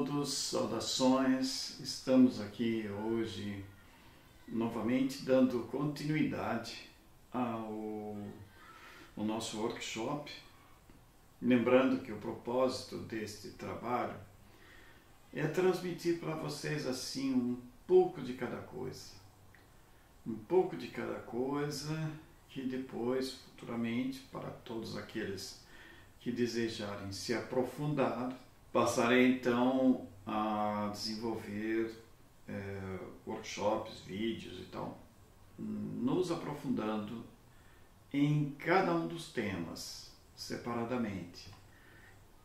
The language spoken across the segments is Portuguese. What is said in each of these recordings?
todos, saudações. Estamos aqui hoje novamente dando continuidade ao nosso workshop. Lembrando que o propósito deste trabalho é transmitir para vocês assim um pouco de cada coisa. Um pouco de cada coisa que depois, futuramente, para todos aqueles que desejarem se aprofundar, passarei então a desenvolver workshops, vídeos e tal, nos aprofundando em cada um dos temas separadamente.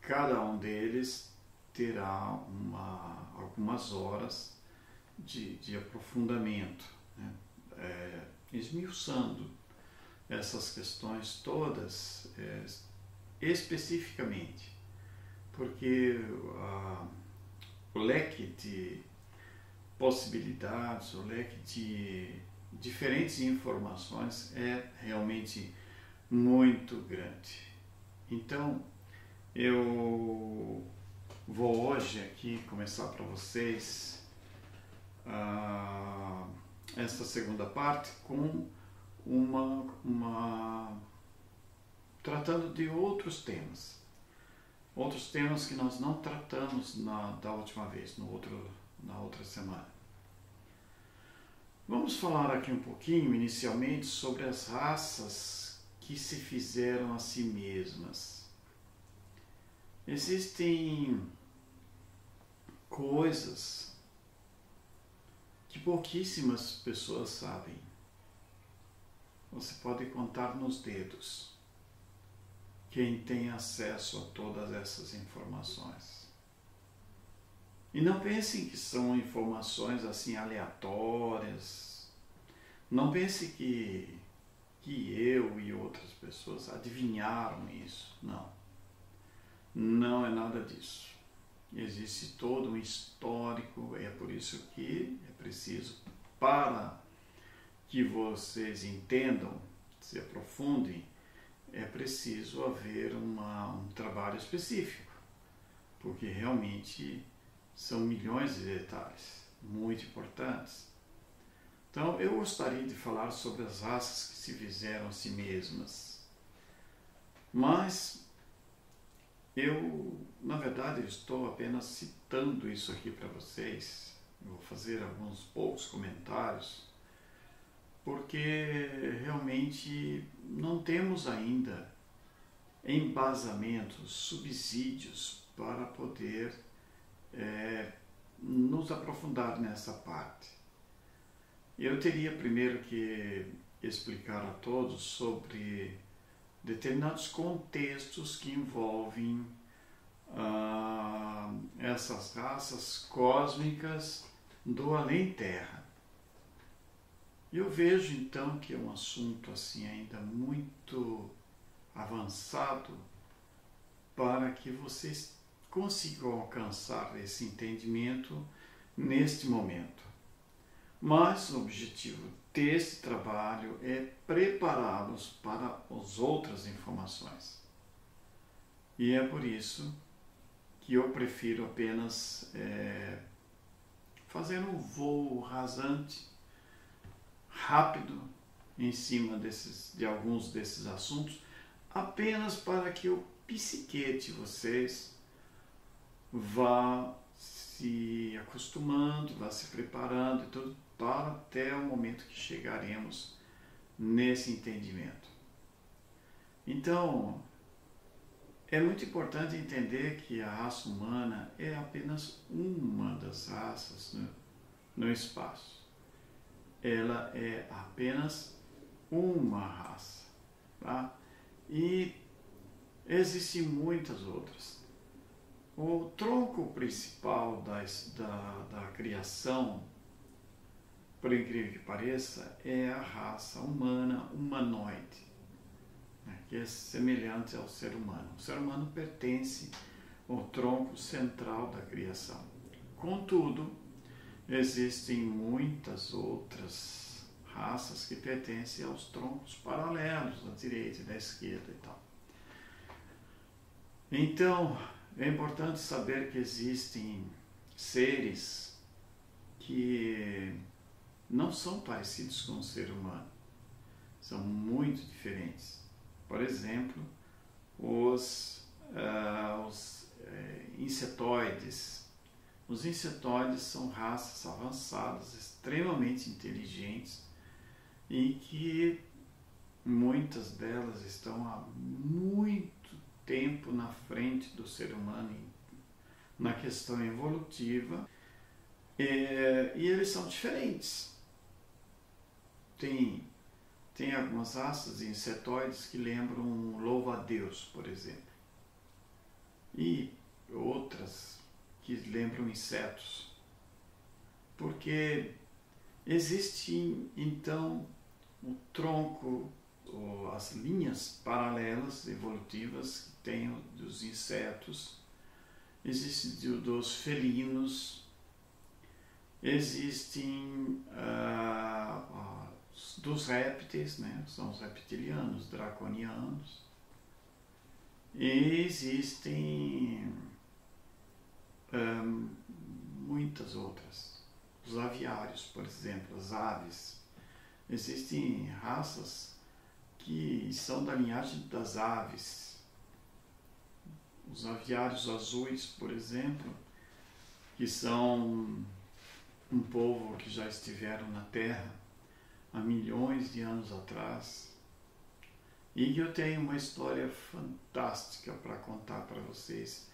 Cada um deles terá algumas horas de aprofundamento, né? Esmiuçando essas questões todas especificamente, porque o leque de possibilidades, o leque de diferentes informações é realmente muito grande. Então, eu vou hoje aqui começar para vocês esta segunda parte com tratando de outros temas que nós não tratamos da última vez, na outra semana. Vamos falar aqui um pouquinho, inicialmente, sobre as raças que se fizeram a si mesmas. Existem coisas que pouquíssimas pessoas sabem. Você pode contar nos dedos quem tem acesso a todas essas informações. E não pensem que são informações assim aleatórias. Não pense que eu e outras pessoas adivinharam isso. Não. Não é nada disso. Existe todo um histórico, é por isso que é preciso, para que vocês entendam, se aprofundem, é preciso haver um trabalho específico, porque realmente são milhões de detalhes muito importantes. Então, eu gostaria de falar sobre as raças que se fizeram a si mesmas, mas na verdade, eu estou apenas citando isso aqui para vocês. Eu vou fazer alguns poucos comentários, porque realmente não temos ainda embasamentos, subsídios para poder nos aprofundar nessa parte. Eu teria primeiro que explicar a todos sobre determinados contextos que envolvem essas raças cósmicas do além-terra. Eu vejo então que é um assunto assim ainda muito avançado para que vocês consigam alcançar esse entendimento neste momento. Mas o objetivo desse trabalho é prepará-los para as outras informações. E é por isso que eu prefiro apenas fazer um voo rasante, rápido, em cima de alguns desses assuntos, apenas para que o psique de vocês vá se acostumando, vá se preparando e tudo, para até o momento que chegaremos nesse entendimento. Então, é muito importante entender que a raça humana é apenas uma das raças no espaço. Ela é apenas uma raça, tá? E existem muitas outras. O tronco principal da criação, por incrível que pareça, é a raça humana humanoide, né, que é semelhante ao ser humano. O ser humano pertence ao tronco central da criação. Contudo, existem muitas outras raças que pertencem aos troncos paralelos, da direita e da esquerda e tal. Então, é importante saber que existem seres que não são parecidos com o ser humano, são muito diferentes. Por exemplo, os insetoides. Os insetoides são raças avançadas, extremamente inteligentes, e que muitas delas estão há muito tempo na frente do ser humano na questão evolutiva, e eles são diferentes. Tem algumas raças de insetoides que lembram um louva-a-Deus, por exemplo, e outras que lembram insetos, porque existe então o tronco, ou as linhas paralelas evolutivas que tem dos insetos, existe dos felinos, existem dos répteis, né? São os reptilianos, draconianos, e existem muitas outras. Os aviários, por exemplo, as aves. Existem raças que são da linhagem das aves. Os aviários azuis, por exemplo, que são um povo que já estiveram na Terra há milhões de anos atrás, e que eu tenho uma história fantástica para contar para vocês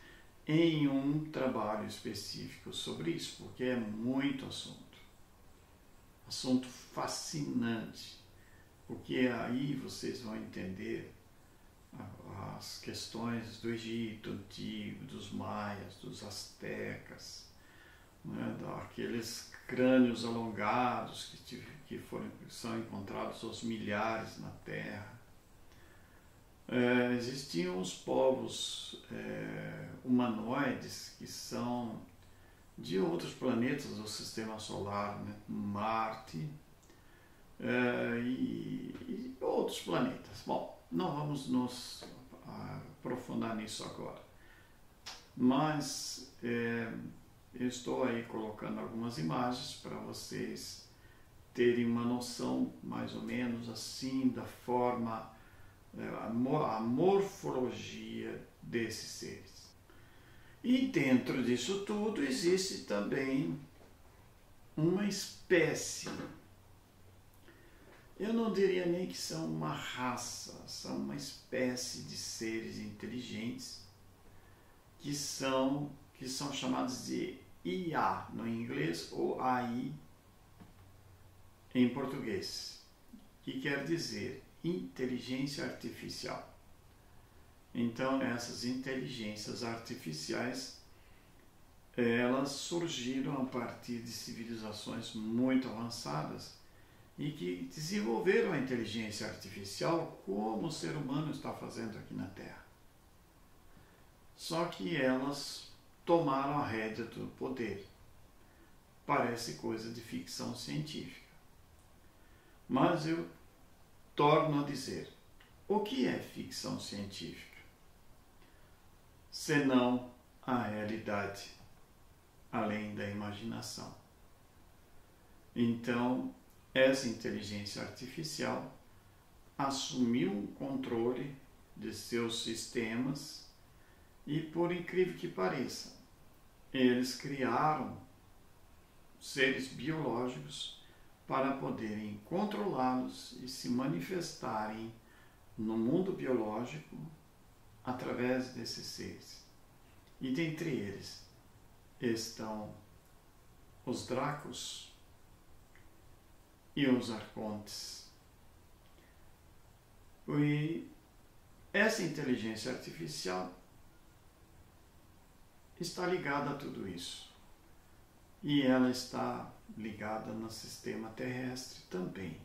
em um trabalho específico sobre isso, porque é muito assunto fascinante, porque aí vocês vão entender as questões do Egito Antigo, dos maias, dos astecas, né, daqueles crânios alongados que são encontrados aos milhares na Terra. Existiam os povos humanoides que são de outros planetas do Sistema Solar, né? Marte e outros planetas. Bom, não vamos nos aprofundar nisso agora, mas eu estou aí colocando algumas imagens para vocês terem uma noção mais ou menos assim da forma, a morfologia desses seres. E dentro disso tudo existe também uma espécie. Eu não diria nem que são uma raça, são uma espécie de seres inteligentes que são chamados de IA no inglês ou AI em português, que quer dizer inteligência artificial. Então, essas inteligências artificiais, elas surgiram a partir de civilizações muito avançadas e que desenvolveram a inteligência artificial como o ser humano está fazendo aqui na Terra. Só que elas tomaram a rédea do poder. Parece coisa de ficção científica. Mas eu torno a dizer, o que é ficção científica? Senão a realidade, além da imaginação. Então, essa inteligência artificial assumiu o controle de seus sistemas e, por incrível que pareça, eles criaram seres biológicos para poderem controlá-los e se manifestarem no mundo biológico através desses seres. E dentre eles estão os Dracos e os Arcontes. E essa inteligência artificial está ligada a tudo isso. E ela está ligada no sistema terrestre também.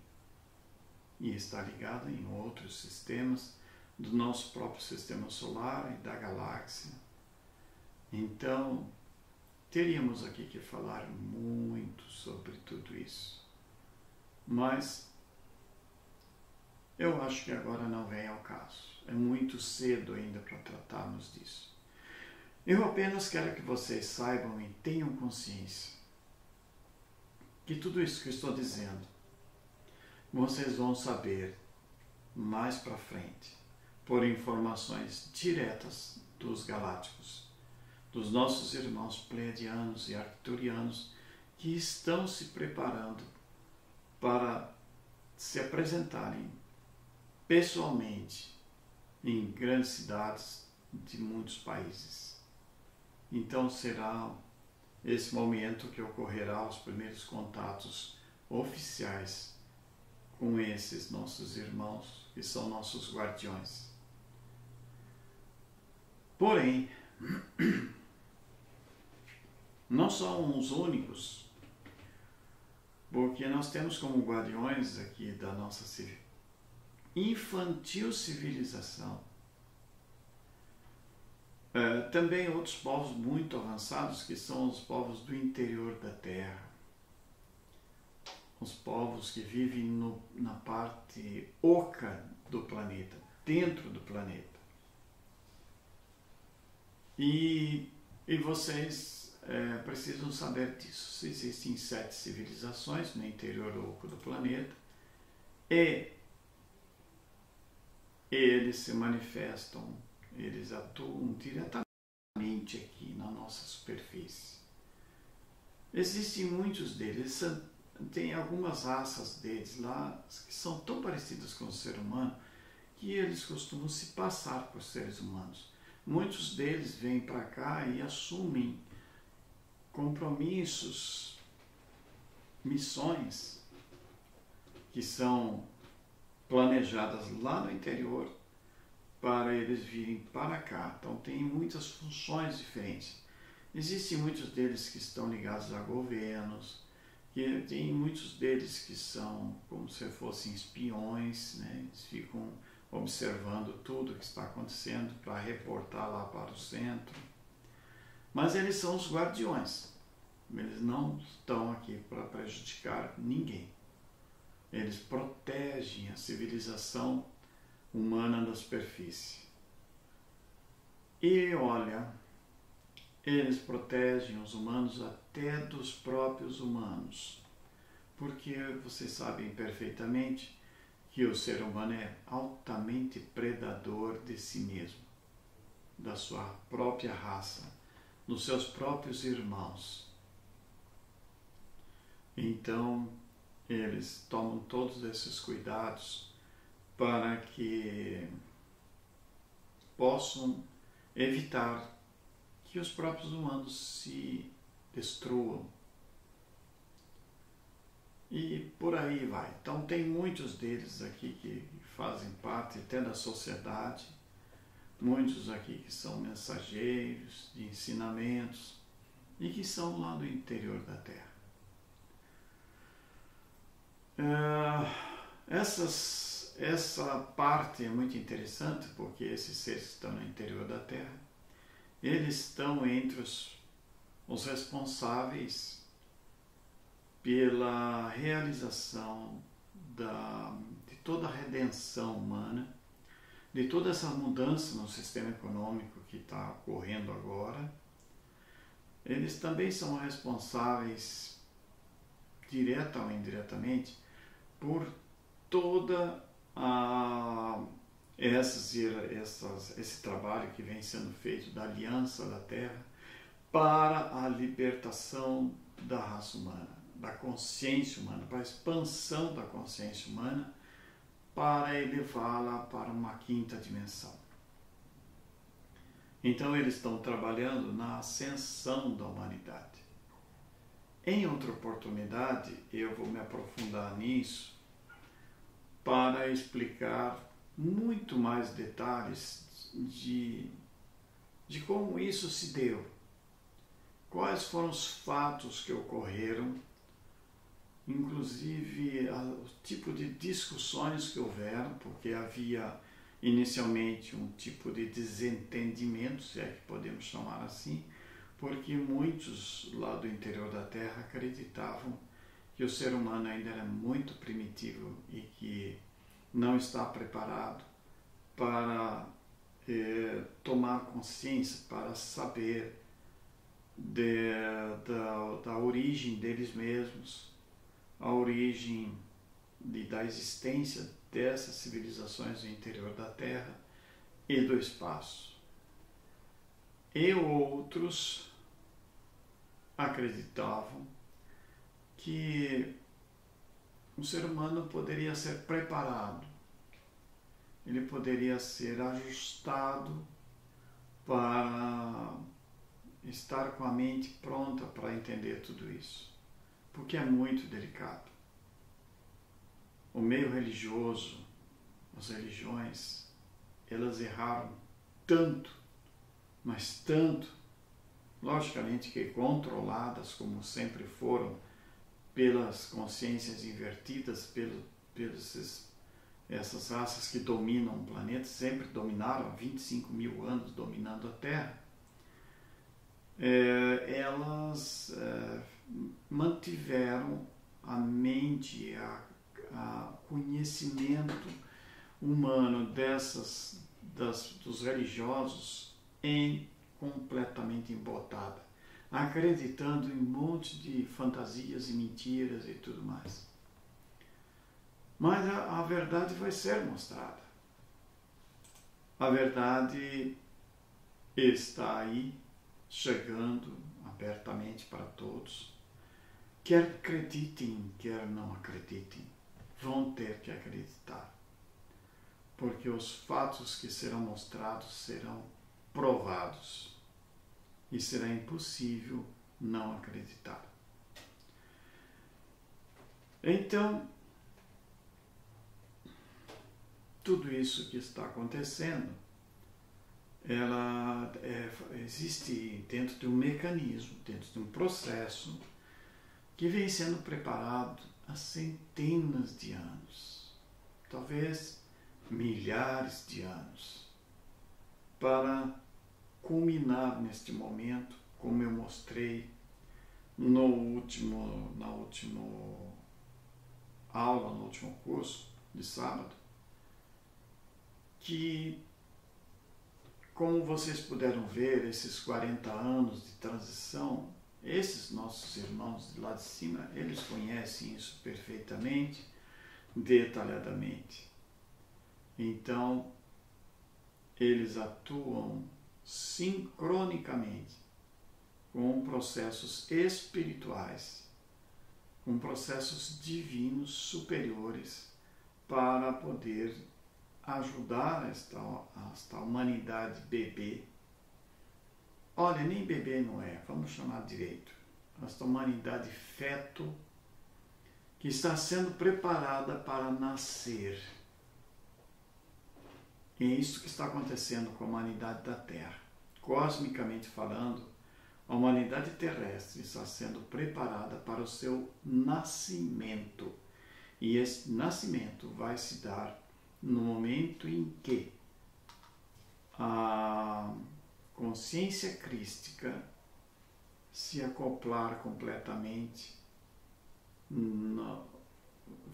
E está ligada em outros sistemas do nosso próprio sistema solar e da galáxia. Então, teríamos aqui que falar muito sobre tudo isso. Mas eu acho que agora não vem ao caso. É muito cedo ainda para tratarmos disso. Eu apenas quero que vocês saibam e tenham consciência que tudo isso que eu estou dizendo, vocês vão saber mais para frente, por informações diretas dos galácticos, dos nossos irmãos pleiadianos e arcturianos que estão se preparando para se apresentarem pessoalmente em grandes cidades de muitos países. Então será esse momento que ocorrerá os primeiros contatos oficiais com esses nossos irmãos que são nossos guardiões. Porém, não são os únicos, porque nós temos como guardiões aqui da nossa infantil civilização também outros povos muito avançados, que são os povos do interior da Terra, os povos que vivem na parte oca do planeta, dentro do planeta. E vocês precisam saber disso. Existem 7 civilizações no interior oco do planeta e eles se manifestam, eles atuam diretamente aqui na nossa superfície. Existem muitos deles, tem algumas raças deles lá que são tão parecidas com o ser humano que eles costumam se passar por seres humanos. Muitos deles vêm para cá e assumem compromissos, missões que são planejadas lá no interior para eles virem para cá. Então tem muitas funções diferentes. Existem muitos deles que estão ligados a governos, que tem muitos deles que são como se fossem espiões, né? Eles ficam observando tudo o que está acontecendo para reportar lá para o centro. Mas eles são os guardiões. Eles não estão aqui para prejudicar ninguém. Eles protegem a civilização humana da superfície. E olha, eles protegem os humanos até dos próprios humanos. Porque vocês sabem perfeitamente que o ser humano é altamente predador de si mesmo, da sua própria raça, dos seus próprios irmãos. Então, eles tomam todos esses cuidados para que possam evitar que os próprios humanos se destruam. E por aí vai. Então tem muitos deles aqui que fazem parte até da sociedade, muitos aqui que são mensageiros de ensinamentos e que são lá do interior da Terra. Essa parte é muito interessante porque esses seres que estão no interior da Terra, eles estão entre os responsáveis pela realização de toda a redenção humana, de toda essa mudança no sistema econômico que está ocorrendo agora. Eles também são responsáveis, direta ou indiretamente, por toda esse trabalho que vem sendo feito da Aliança da Terra para a libertação da raça humana, da consciência humana, para a expansão da consciência humana, para elevá-la para uma 5ª dimensão. Então eles estão trabalhando na ascensão da humanidade. Em outra oportunidade, eu vou me aprofundar nisso para explicar muito mais detalhes de como isso se deu. Quais foram os fatos que ocorreram, inclusive o tipo de discussões que houveram, porque havia inicialmente um tipo de desentendimento, se é que podemos chamar assim, porque muitos lá do interior da Terra acreditavam que o ser humano ainda era muito primitivo e que não está preparado para tomar consciência, para saber da origem deles mesmos, a origem da existência dessas civilizações do interior da Terra e do espaço. E outros acreditavam que o ser humano poderia ser preparado, ele poderia ser ajustado para estar com a mente pronta para entender tudo isso, porque é muito delicado. O meio religioso, as religiões, elas erraram tanto, mas tanto, logicamente que controladas, como sempre foram, pelas consciências invertidas, pelas essas raças que dominam o planeta, sempre dominaram, há 25 mil anos dominando a Terra, elas mantiveram a mente, a conhecimento humano dos religiosos completamente embotada, acreditando em um monte de fantasias e mentiras e tudo mais. Mas a verdade vai ser mostrada. A verdade está aí, chegando abertamente para todos. Quer acreditem, quer não acreditem, vão ter que acreditar. Porque os fatos que serão mostrados serão provados. E será impossível não acreditar. Então, tudo isso que está acontecendo, ela existe dentro de um mecanismo, dentro de um processo que vem sendo preparado há centenas de anos, talvez milhares de anos, para culminar neste momento, como eu mostrei na última aula, no último curso de sábado, que, como vocês puderam ver, esses 40 anos de transição, esses nossos irmãos de lá de cima, eles conhecem isso perfeitamente, detalhadamente. Então, eles atuam sincronicamente com processos espirituais, com processos divinos superiores, para poder ajudar esta humanidade bebê. Olha, nem bebê não é, vamos chamar direito. Esta humanidade feto que está sendo preparada para nascer. E é isso que está acontecendo com a humanidade da Terra. Cosmicamente falando, a humanidade terrestre está sendo preparada para o seu nascimento. E esse nascimento vai se dar no momento em que a consciência crística se acoplar completamente,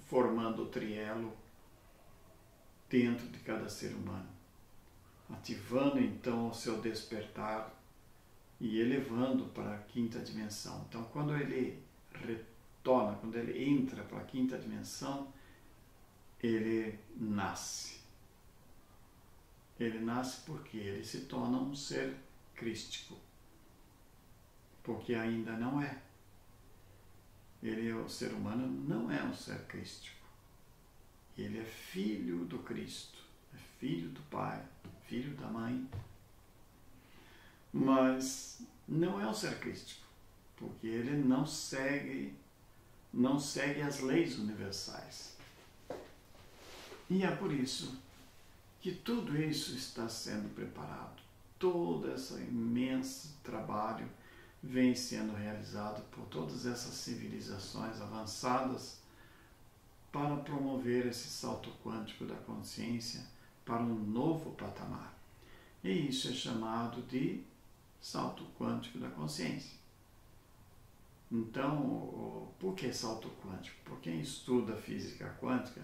formando o trielo dentro de cada ser humano, ativando então o seu despertar e elevando para a quinta dimensão. Então, quando ele retorna, quando ele entra para a quinta dimensão, ele nasce. Ele nasce porque ele se torna um ser crístico, porque ainda não é. O ser humano não é um ser crístico. Ele é filho do Cristo, é filho do Pai, filho da Mãe, mas não é um ser crístico, porque ele não segue as leis universais. E é por isso que tudo isso está sendo preparado. Todo esse imenso trabalho vem sendo realizado por todas essas civilizações avançadas para promover esse salto quântico da consciência para um novo patamar. E isso é chamado de salto quântico da consciência. Então, por que salto quântico? Por quem estuda física quântica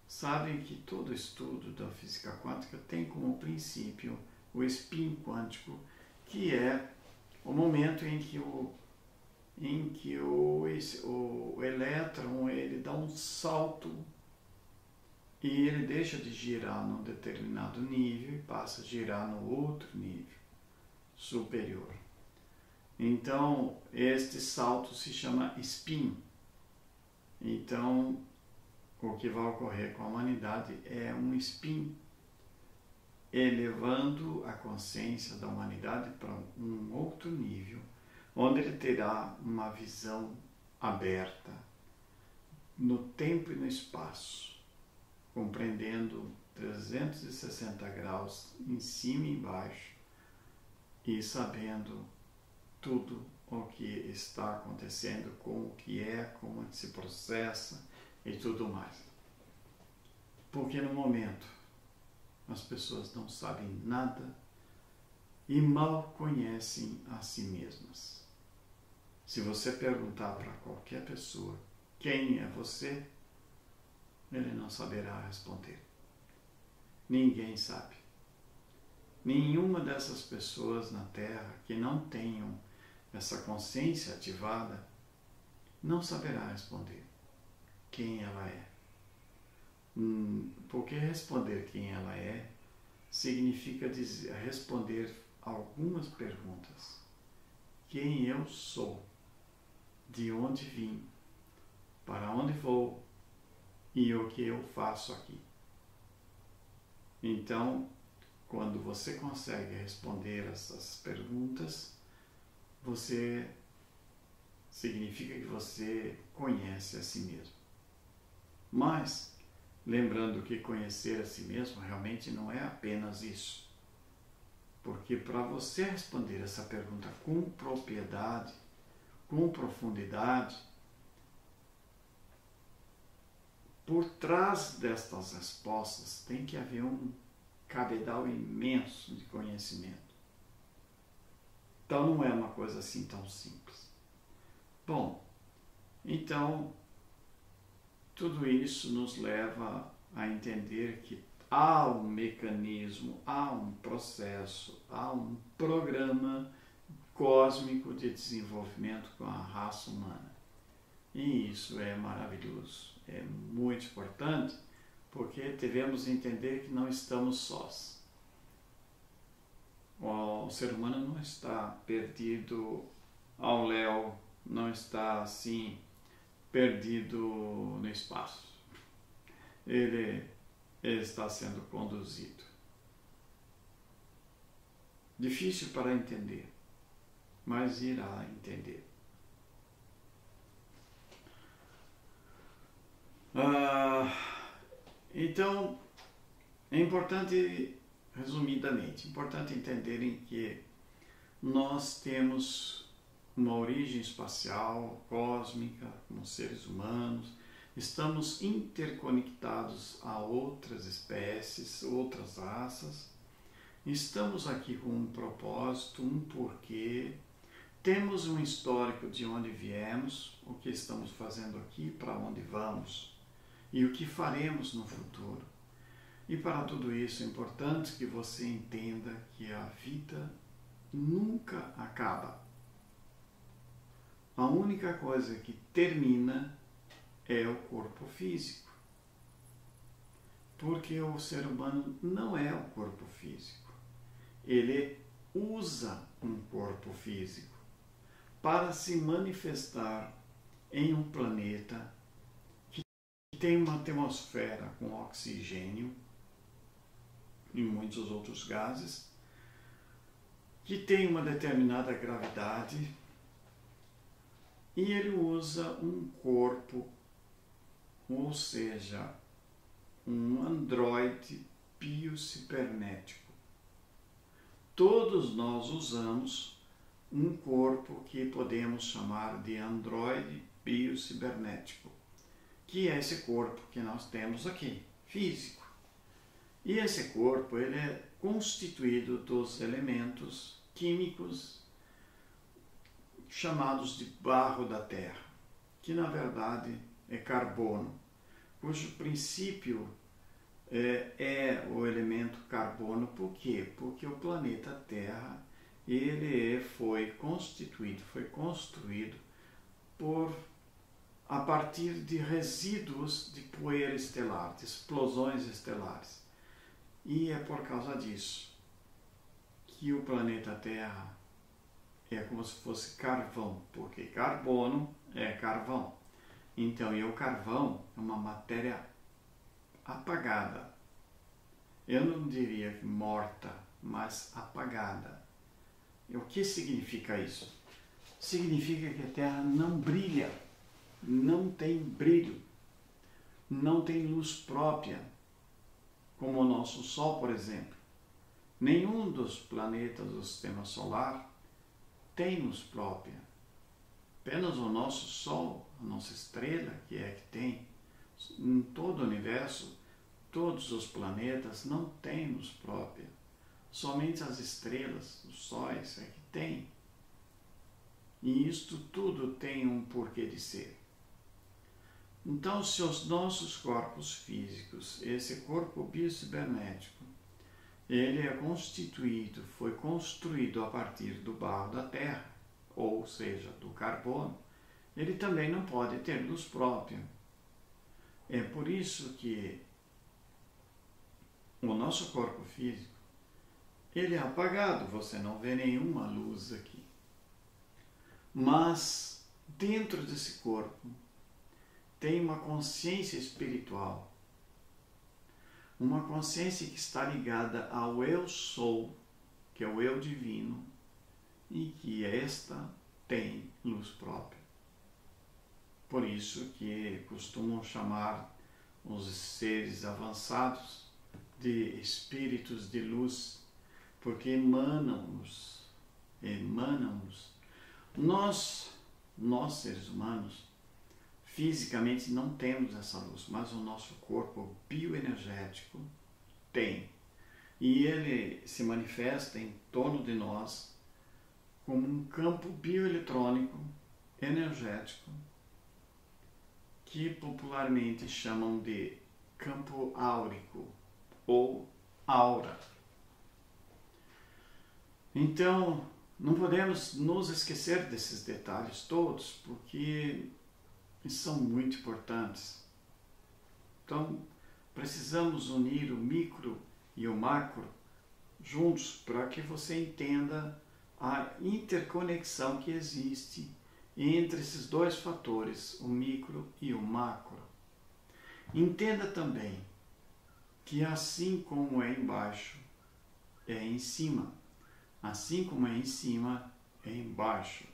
sabem que todo estudo da física quântica tem como princípio o spin quântico, que é o momento em que o elétron ele dá um salto e ele deixa de girar num determinado nível e passa a girar no outro nível superior. Então, este salto se chama spin. Então, o que vai ocorrer com a humanidade é um spin, elevando a consciência da humanidade para um outro nível, onde ele terá uma visão aberta no tempo e no espaço, compreendendo 360 graus em cima e embaixo e sabendo tudo o que está acontecendo, como que é, como se processa e tudo mais. Porque no momento as pessoas não sabem nada e mal conhecem a si mesmas. Se você perguntar para qualquer pessoa quem é você, ele não saberá responder. Ninguém sabe. Nenhuma dessas pessoas na Terra que não tenham essa consciência ativada não saberá responder quem ela é. Porque responder quem ela é significa responder algumas perguntas. Quem eu sou? De onde vim? Para onde vou? E o que eu faço aqui? Então, quando você consegue responder essas perguntas, significa que você conhece a si mesmo. Mas, lembrando que conhecer a si mesmo realmente não é apenas isso. Porque para você responder essa pergunta com propriedade, com profundidade, por trás destas respostas tem que haver um cabedal imenso de conhecimento. Então não é uma coisa assim tão simples. Bom, então tudo isso nos leva a entender que há um mecanismo, há um processo, há um programa cósmico de desenvolvimento com a raça humana. E isso é maravilhoso, é muito importante, porque devemos entender que não estamos sós. O ser humano não está perdido ao léu, não está assim perdido no espaço. Ele está sendo conduzido. Difícil para entender, mas irá entender. Então, é importante, resumidamente, importante entenderem que nós temos uma origem espacial, cósmica, como seres humanos, estamos interconectados a outras espécies, outras raças, estamos aqui com um propósito, um porquê, temos um histórico de onde viemos, o que estamos fazendo aqui, para onde vamos e o que faremos no futuro. E para tudo isso é importante que você entenda que a vida nunca acaba. A única coisa que termina é o corpo físico. Porque o ser humano não é o corpo físico. Ele usa um corpo físico para se manifestar em um planeta que tem uma atmosfera com oxigênio e muitos outros gases, que tem uma determinada gravidade, e ele usa um corpo, ou seja, um androide biocibernético. Todos nós usamos um corpo que podemos chamar de androide biocibernético, que é esse corpo que nós temos aqui, físico. E esse corpo ele é constituído dos elementos químicos chamados de barro da Terra, que na verdade é carbono. cujo princípio é o elemento carbono. Por quê? Porque o planeta Terra ele foi construído a partir de resíduos de poeira estelar, de explosões estelares. E é por causa disso que o planeta Terra é como se fosse carvão, porque carbono é carvão. Então, e o carvão é uma matéria apagada. Eu não diria que morta, mas apagada. E o que significa isso? Significa que a Terra não brilha, não tem brilho, não tem luz própria, como o nosso Sol, por exemplo. Nenhum dos planetas do Sistema Solar tem luz própria. Apenas o nosso Sol, a nossa estrela, que tem. Em todo o universo, todos os planetas não têm luz própria. Somente as estrelas, os sóis, é que têm. E isto tudo tem um porquê de ser. Então, se os nossos corpos físicos, esse corpo biocibernético, ele foi construído a partir do barro da terra, ou seja, do carbono, ele também não pode ter luz própria. É por isso que o nosso corpo físico, ele é apagado, você não vê nenhuma luz aqui. Mas, dentro desse corpo, tem uma consciência espiritual, uma consciência que está ligada ao Eu Sou, que é o Eu Divino, e que esta tem luz própria. Por isso que costumam chamar os seres avançados de espíritos de luz, porque emanam-nos. Nós, seres humanos, fisicamente não temos essa luz, mas o nosso corpo bioenergético tem. E ele se manifesta em torno de nós como um campo bioeletrônico energético que popularmente chamam de campo áurico ou aura. Então, não podemos nos esquecer desses detalhes todos, porque são muito importantes. Então, precisamos unir o micro e o macro juntos para que você entenda a interconexão que existe entre esses dois fatores, o micro e o macro. Entenda também que assim como é embaixo, é em cima. Assim como é em cima, é embaixo.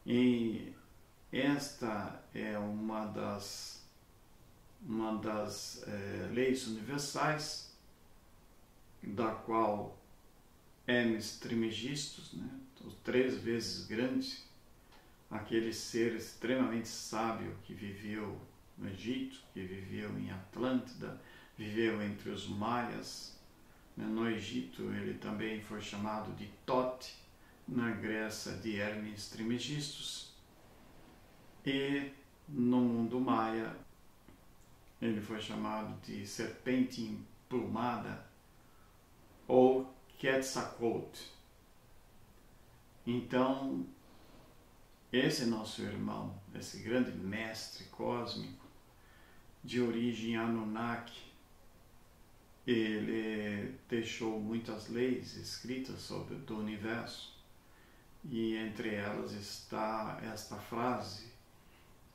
E esta é uma das leis universais, da qual Hermes Trismegisto, os 3 vezes grande, aquele ser extremamente sábio que viveu no Egito, que viveu em Atlântida, viveu entre os maias. No Egito ele também foi chamado de Tote, na Grécia de Hermes Trismegisto, e no mundo maia ele foi chamado de serpente emplumada ou Quetzalcoatl. Então, esse nosso irmão, esse grande mestre cósmico de origem Anunnaki, ele deixou muitas leis escritas do universo, e entre elas está esta frase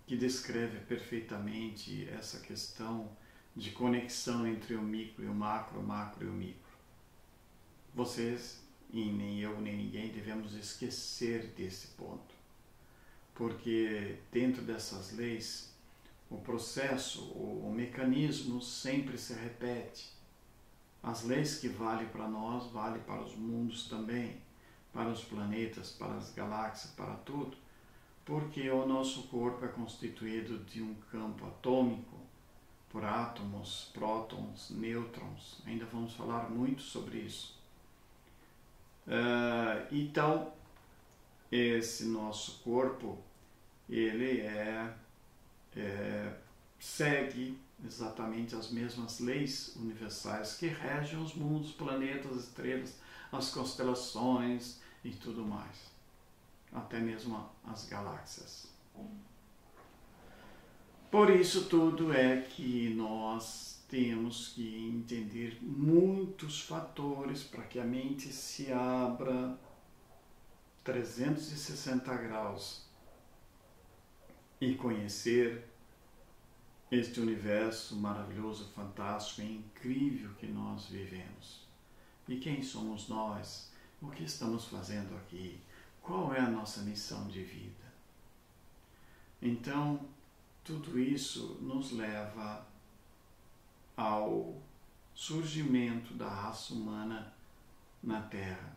que descreve perfeitamente essa questão de conexão entre o micro e o macro e o micro. Vocês, e nem eu nem ninguém, devemos esquecer desse ponto, porque dentro dessas leis o processo, o mecanismo sempre se repete. As leis que valem para nós, valem para os mundos também, para os planetas, para as galáxias, para tudo, porque o nosso corpo é constituído de um campo atômico, por átomos, prótons, nêutrons. Ainda vamos falar muito sobre isso. Então, esse nosso corpo, ele segue exatamente as mesmas leis universais que regem os mundos, planetas, estrelas, as constelações e tudo mais, até mesmo as galáxias. Por isso tudo é que nós temos que entender muitos fatores para que a mente se abra 360 graus e conhecer este universo maravilhoso, fantástico e incrível que nós vivemos. E quem somos nós? O que estamos fazendo aqui? Qual é a nossa missão de vida? Então, tudo isso nos leva ao surgimento da raça humana na Terra.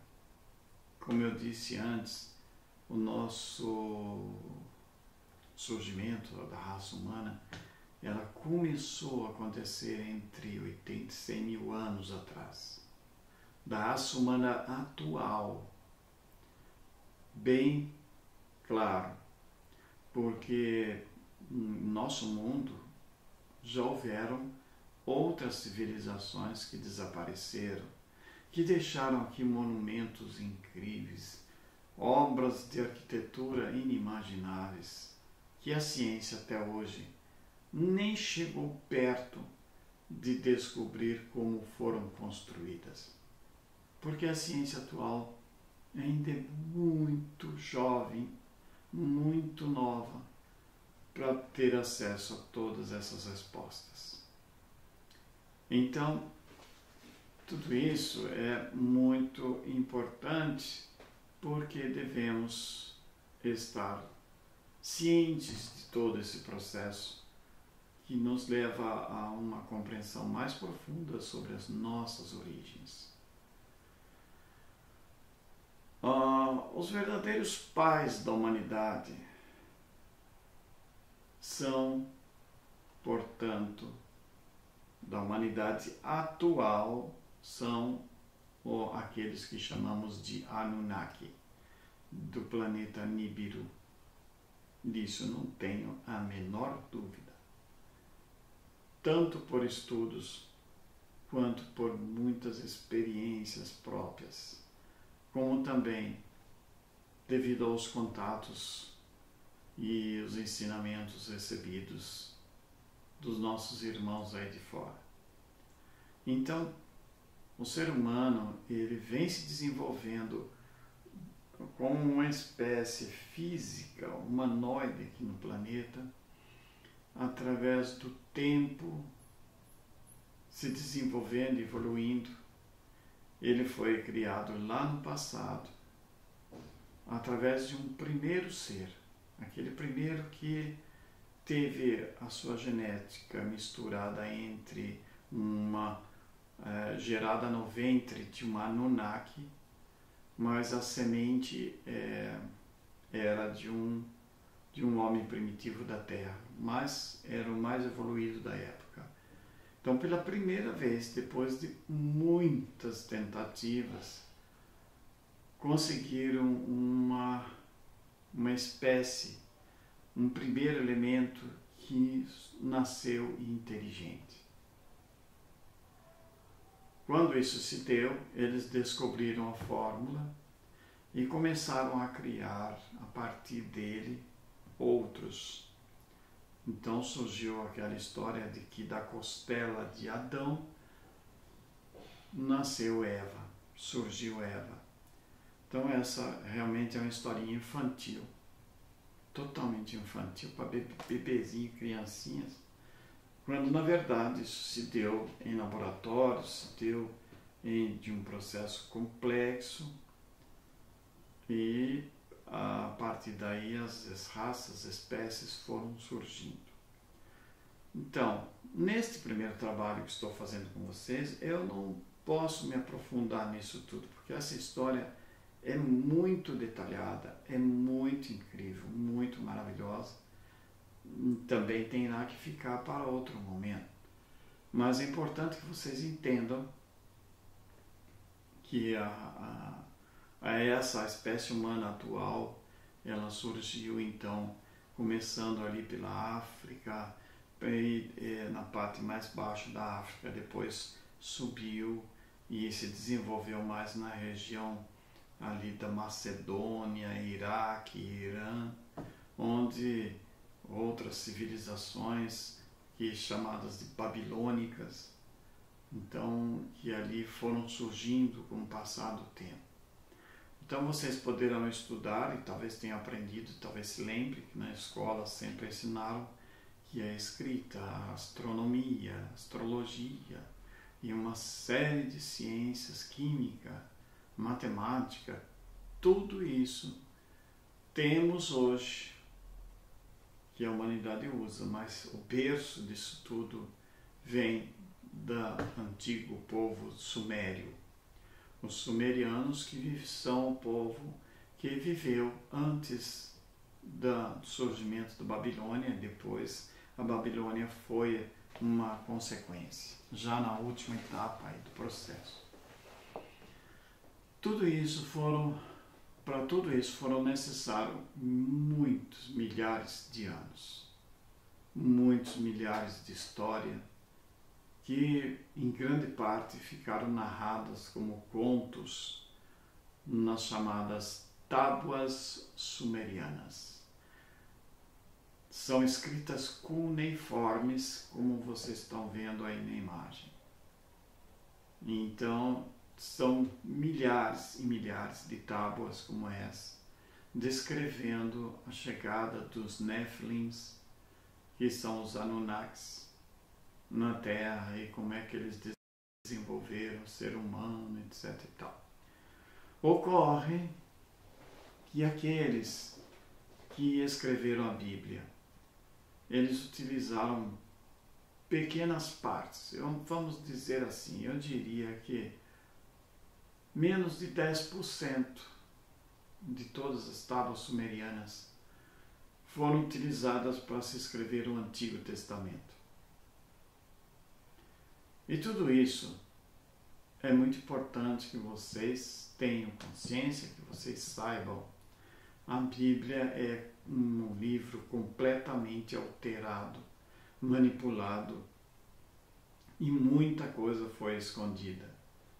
Como eu disse antes, o nosso surgimento da raça humana, ela começou a acontecer entre 80 e 100 mil anos atrás. Da raça humana atual, bem claro, porque no nosso mundo já houveram outras civilizações que desapareceram, que deixaram aqui monumentos incríveis, obras de arquitetura inimagináveis, que a ciência até hoje nem chegou perto de descobrir como foram construídas. Porque a ciência atual ainda é muito jovem, muito nova, para ter acesso a todas essas respostas. Então, tudo isso é muito importante porque devemos estar cientes de todo esse processo que nos leva a uma compreensão mais profunda sobre as nossas origens. Os verdadeiros pais da humanidade são, portanto, da humanidade atual, são aqueles que chamamos de Anunnaki, do planeta Nibiru. Disso não tenho a menor dúvida. Tanto por estudos, quanto por muitas experiências próprias, como também devido aos contatos e os ensinamentos recebidos dos nossos irmãos aí de fora. Então, o ser humano, ele vem se desenvolvendo como uma espécie física, humanoide aqui no planeta, através do tempo, se desenvolvendo, evoluindo. Ele foi criado lá no passado, através de um primeiro ser, aquele primeiro que teve a sua genética misturada entre gerada no ventre de uma Anunnaki, mas a semente era de um homem primitivo da Terra, mas era o mais evoluído da época. Então, pela primeira vez, depois de muitas tentativas, conseguiram uma espécie, um primeiro elemento que nasceu inteligente. Quando isso se deu, eles descobriram a fórmula e começaram a criar, a partir dele, outros. Então surgiu aquela história de que da costela de Adão nasceu Eva, surgiu Eva. Então essa realmente é uma historinha infantil, totalmente infantil, para bebezinho, criancinhas, quando na verdade isso se deu em laboratório, se deu de um processo complexo e a partir daí as raças, as espécies foram surgindo. Então, neste primeiro trabalho que estou fazendo com vocês, eu não posso me aprofundar nisso tudo, porque essa história é muito detalhada, é muito incrível, muito maravilhosa. Também tem lá que ficar para outro momento. Mas é importante que vocês entendam que essa espécie humana atual, ela surgiu então, começando ali pela África, na parte mais baixa da África, depois subiu e se desenvolveu mais na região ali da Macedônia, Iraque, Irã, onde outras civilizações chamadas de babilônicas, então, que ali foram surgindo com o passar do tempo. Então vocês poderão estudar e talvez tenham aprendido, talvez se lembre que na escola sempre ensinaram que a escrita, a astronomia, a astrologia e uma série de ciências, química, matemática, tudo isso temos hoje, que a humanidade usa, mas o berço disso tudo vem do antigo povo sumério. Os sumerianos que são o povo que viveu antes do surgimento da Babilônia, depois a Babilônia foi uma consequência, já na última etapa aí do processo. Para tudo isso foram necessários muitos milhares de anos, muitos milhares de história, que em grande parte ficaram narradas como contos nas chamadas tábuas sumerianas. São escritas cuneiformes, como vocês estão vendo aí na imagem. Então, são milhares e milhares de tábuas como essa, descrevendo a chegada dos Nephilims, que são os Anunnakis, na Terra e como é que eles desenvolveram o ser humano, etc. e tal. Ocorre que aqueles que escreveram a Bíblia, eles utilizaram pequenas partes. Vamos dizer assim, eu diria que menos de 10% de todas as tábuas sumerianas foram utilizadas para se escrever o Antigo Testamento. E tudo isso é muito importante que vocês tenham consciência, que vocês saibam. A Bíblia é um livro completamente alterado, manipulado, e muita coisa foi escondida,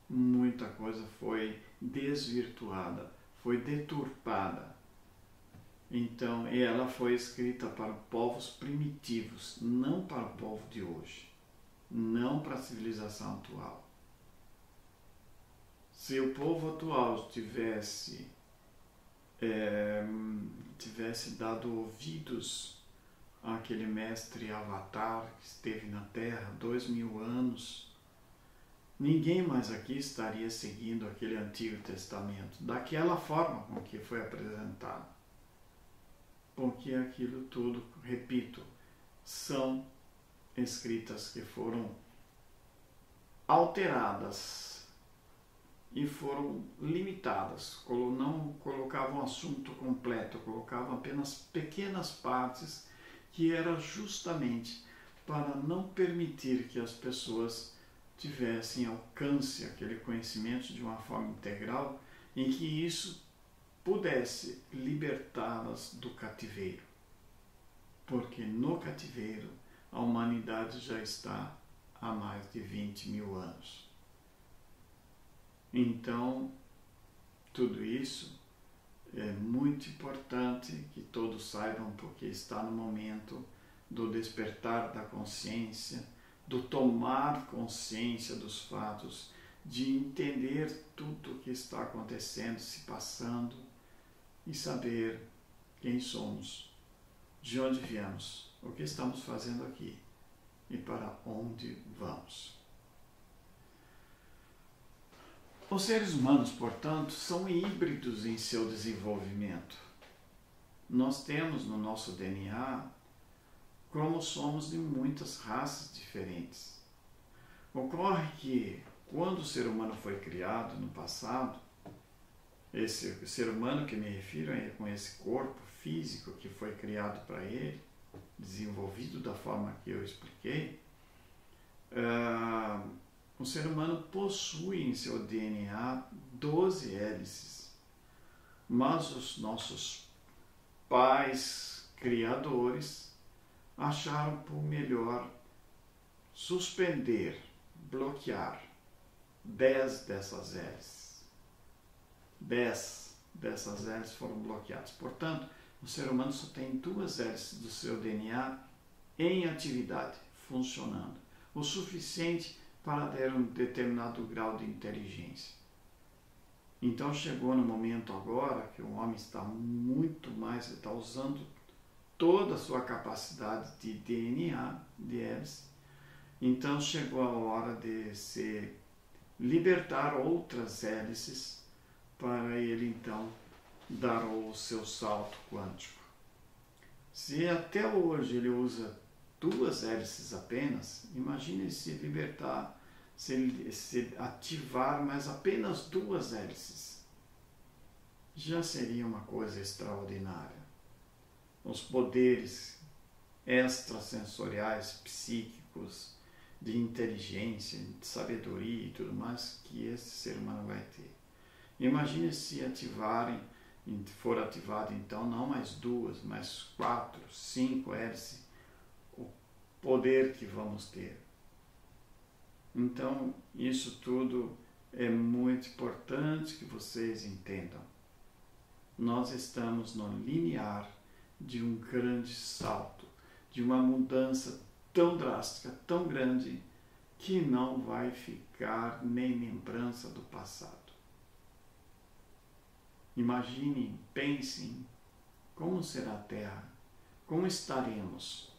muita coisa foi desvirtuada, foi deturpada. Então, ela foi escrita para povos primitivos, não para o povo de hoje, não para a civilização atual. Se o povo atual tivesse dado ouvidos àquele mestre Avatar que esteve na Terra 2000 anos, ninguém mais aqui estaria seguindo aquele Antigo Testamento daquela forma com que foi apresentado. Porque aquilo tudo, repito, são escritas que foram alteradas e foram limitadas, não colocavam o assunto completo, colocavam apenas pequenas partes que era justamente para não permitir que as pessoas tivessem alcance aquele conhecimento de uma forma integral, em que isso pudesse libertá-las do cativeiro. Porque no cativeiro a humanidade já está há mais de 20 mil anos. Então, tudo isso é muito importante que todos saibam, porque está no momento do despertar da consciência, do tomar consciência dos fatos, de entender tudo o que está acontecendo, se passando, e saber quem somos, de onde viemos, o que estamos fazendo aqui e para onde vamos. Os seres humanos, portanto, são híbridos em seu desenvolvimento. Nós temos no nosso DNA cromossomos de muitas raças diferentes. Ocorre que, quando o ser humano foi criado no passado, esse ser humano que me refiro é com esse corpo físico que foi criado para ele, desenvolvido da forma que eu expliquei, o ser humano possui em seu DNA 12 hélices, mas os nossos pais criadores acharam por melhor suspender, bloquear 10 dessas hélices. 10 dessas hélices foram bloqueadas. Portanto, o ser humano só tem 2 hélices do seu DNA em atividade, funcionando, o suficiente para ter um determinado grau de inteligência. Então chegou no momento agora que o homem está muito mais, está usando toda a sua capacidade de DNA, de hélice. Então chegou a hora de se libertar outras hélices para ele então dar o seu salto quântico. Se até hoje ele usa 2 hélices apenas, imagine se libertar, se ativar mais apenas 2 hélices. Já seria uma coisa extraordinária. Os poderes extrasensoriais, psíquicos, de inteligência, de sabedoria e tudo mais que esse ser humano vai ter. Imagine se ativarem, for ativado então não mais 2, mas 4, 5 hélices, o poder que vamos ter. Então, isso tudo é muito importante que vocês entendam. Nós estamos no limiar de um grande salto, de uma mudança tão drástica, tão grande, que não vai ficar nem lembrança do passado. Imaginem, pensem, como será a Terra, como estaremos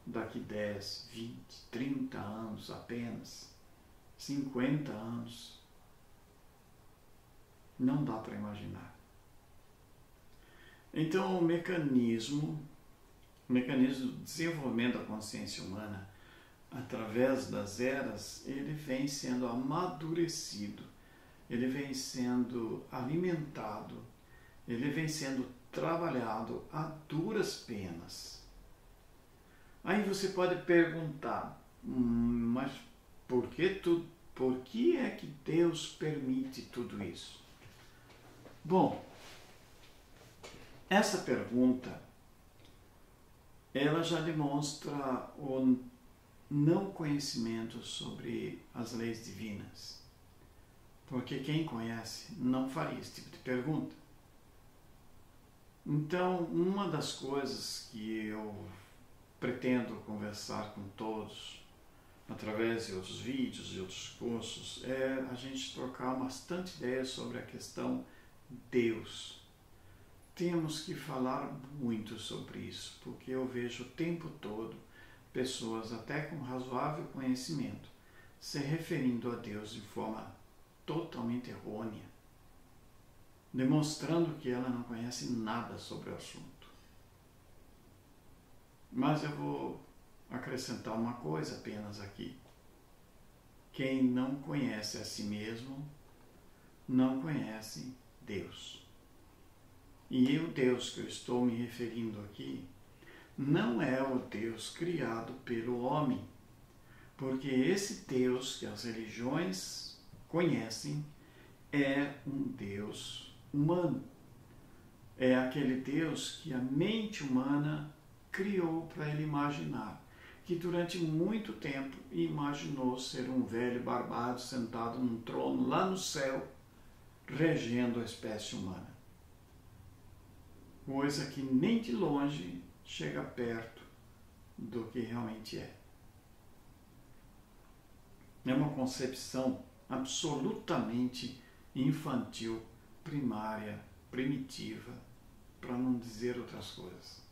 daqui 10, 20, 30 anos apenas, 50 anos. Não dá para imaginar. Então, o mecanismo do desenvolvimento da consciência humana, através das eras, ele vem sendo amadurecido, ele vem sendo alimentado, ele vem sendo trabalhado a duras penas. Aí você pode perguntar, mas por que é que Deus permite tudo isso? Bom, essa pergunta, ela já demonstra o não conhecimento sobre as leis divinas. Porque quem conhece não faria esse tipo de pergunta. Então, uma das coisas que eu pretendo conversar com todos, através de outros vídeos e outros cursos, é a gente trocar bastante ideias sobre a questão Deus. Temos que falar muito sobre isso, porque eu vejo o tempo todo pessoas até com razoável conhecimento se referindo a Deus de forma totalmente errônea, demonstrando que ela não conhece nada sobre o assunto. Mas eu vou acrescentar uma coisa apenas aqui. Quem não conhece a si mesmo, não conhece Deus. E o Deus que eu estou me referindo aqui não é o Deus criado pelo homem, porque esse Deus que as religiões conhecem é um Deus humano. É aquele Deus que a mente humana criou para ele imaginar, que durante muito tempo imaginou ser um velho barbado sentado num trono lá no céu, regendo a espécie humana. Coisa que nem de longe chega perto do que realmente é. É uma concepção absolutamente infantil, primária, primitiva, para não dizer outras coisas.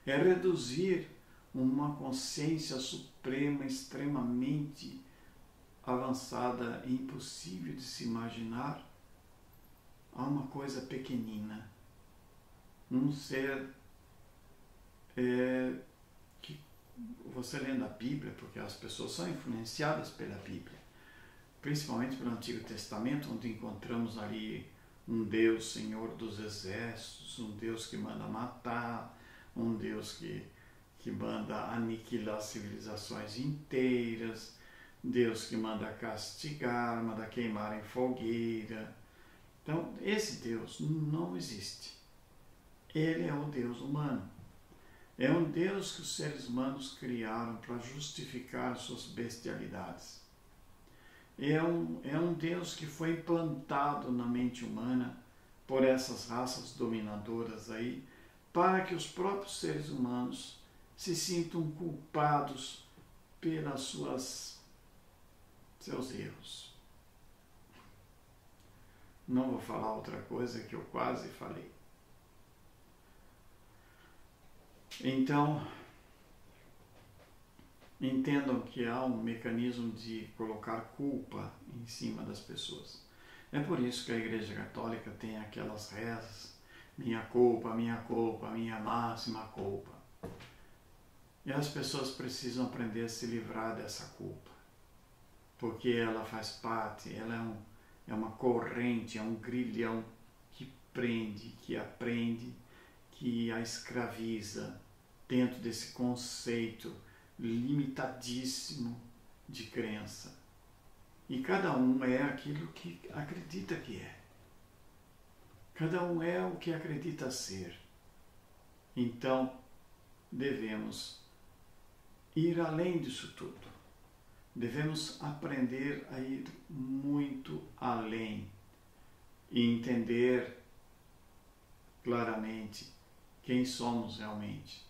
É reduzir uma consciência suprema, extremamente avançada e impossível de se imaginar, a uma coisa pequenina. Um ser que você lendo a Bíblia, porque as pessoas são influenciadas pela Bíblia, principalmente pelo Antigo Testamento, onde encontramos ali um Deus Senhor dos exércitos, um Deus que manda matar, um Deus que manda aniquilar civilizações inteiras, Deus que manda castigar, manda queimar em fogueira. Então, esse Deus não existe. Ele é o Deus humano. É um Deus que os seres humanos criaram para justificar suas bestialidades. É um Deus que foi implantado na mente humana por essas raças dominadoras aí, para que os próprios seres humanos se sintam culpados pelas seus erros. Não vou falar outra coisa que eu quase falei. Então, entendam que há um mecanismo de colocar culpa em cima das pessoas. É por isso que a Igreja Católica tem aquelas rezas: minha culpa, minha máxima culpa. E as pessoas precisam aprender a se livrar dessa culpa, porque ela faz parte, ela é uma corrente, é um grilhão que prende, que aprende, que a escraviza dentro desse conceito limitadíssimo de crença. E cada um é aquilo que acredita que é. Cada um é o que acredita ser. Então, devemos ir além disso tudo. Devemos aprender a ir muito além e entender claramente quem somos realmente,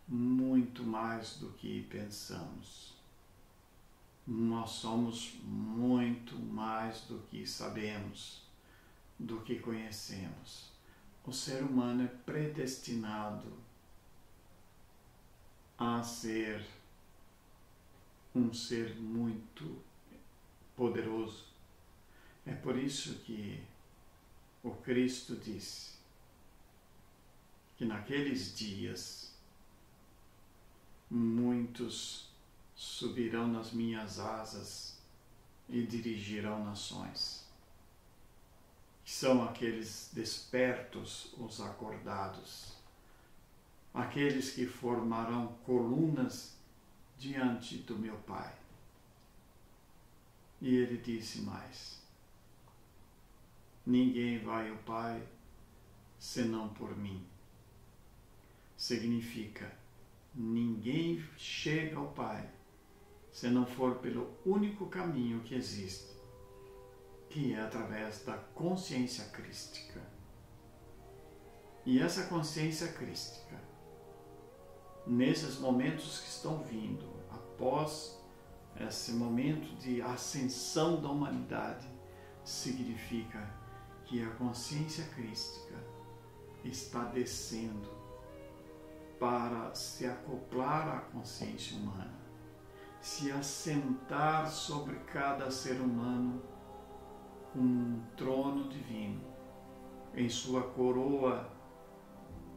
muito mais do que pensamos. Nós somos muito mais do que sabemos, do que conhecemos. O ser humano é predestinado a ser um ser muito poderoso. É por isso que o Cristo disse que naqueles dias muitos subirão nas minhas asas e dirigirão nações. São aqueles despertos, os acordados, aqueles que formarão colunas diante do meu Pai. E ele disse mais: ninguém vai ao Pai senão por mim. Significa, ninguém chega ao Pai se não for pelo único caminho que existe, que é através da consciência crística. E essa consciência crística, nesses momentos que estão vindo, após esse momento de ascensão da humanidade, significa que a consciência crística está descendo para se acoplar à consciência humana, se assentar sobre cada ser humano com um trono divino, em sua coroa,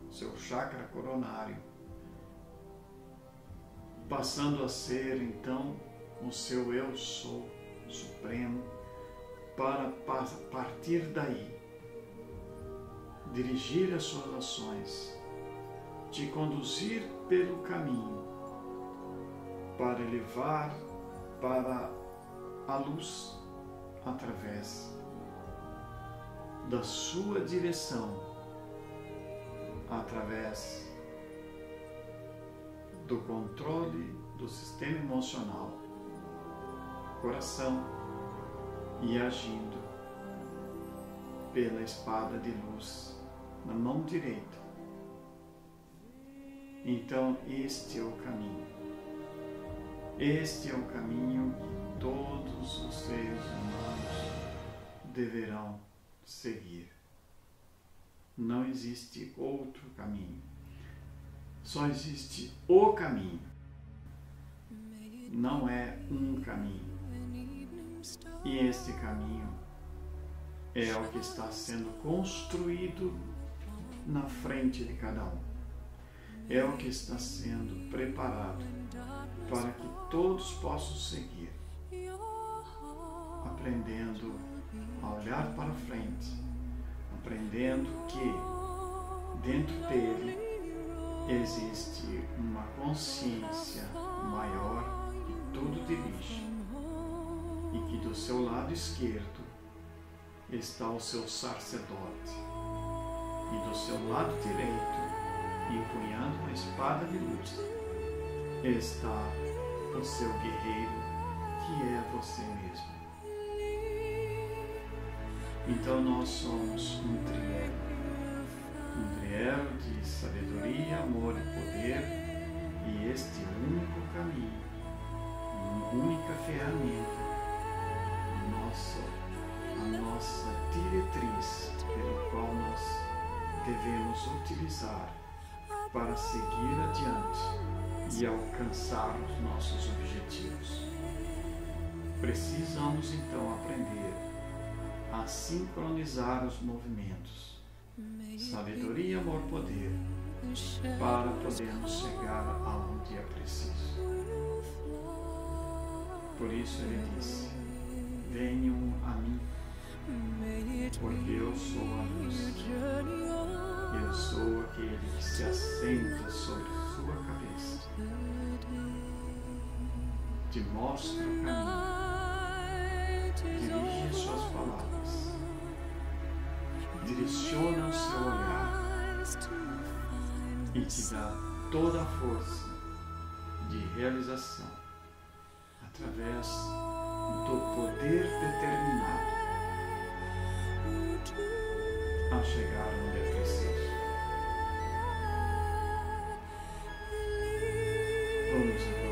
seu chakra coronário, passando a ser então o seu Eu Sou Supremo, para partir daí dirigir as suas ações, te conduzir pelo caminho, para levar para a luz através da sua direção, através do controle do sistema emocional, coração, e agindo pela espada de luz na mão direita. Então, este é o caminho. Este é o caminho que todos os seres humanos deverão seguir. Não existe outro caminho. Só existe o caminho. Não é um caminho. E este caminho é o que está sendo construído na frente de cada um. É o que está sendo preparado para que todos possam seguir, aprendendo a olhar para frente, aprendendo que dentro dele existe uma consciência maior que tudo dirige, e que do seu lado esquerdo está o seu sacerdote, e do seu lado direito empunhando uma espada de luz, está o seu guerreiro, que é você mesmo. Então nós somos um trielo de sabedoria, amor e poder, e este único caminho, uma única ferramenta, a nossa diretriz pelo qual nós devemos utilizar para seguir adiante e alcançar os nossos objetivos. Precisamos então aprender a sincronizar os movimentos, sabedoria, amor, poder, para podermos chegar aonde é preciso. Por isso ele disse: venham a mim, porque eu sou a luz. Eu sou aquele que se assenta sobre sua cabeça. Te mostra o caminho, dirige suas palavras, direciona o seu olhar e te dá toda a força de realização através do poder determinado a chegar onde é preciso. Vamos agora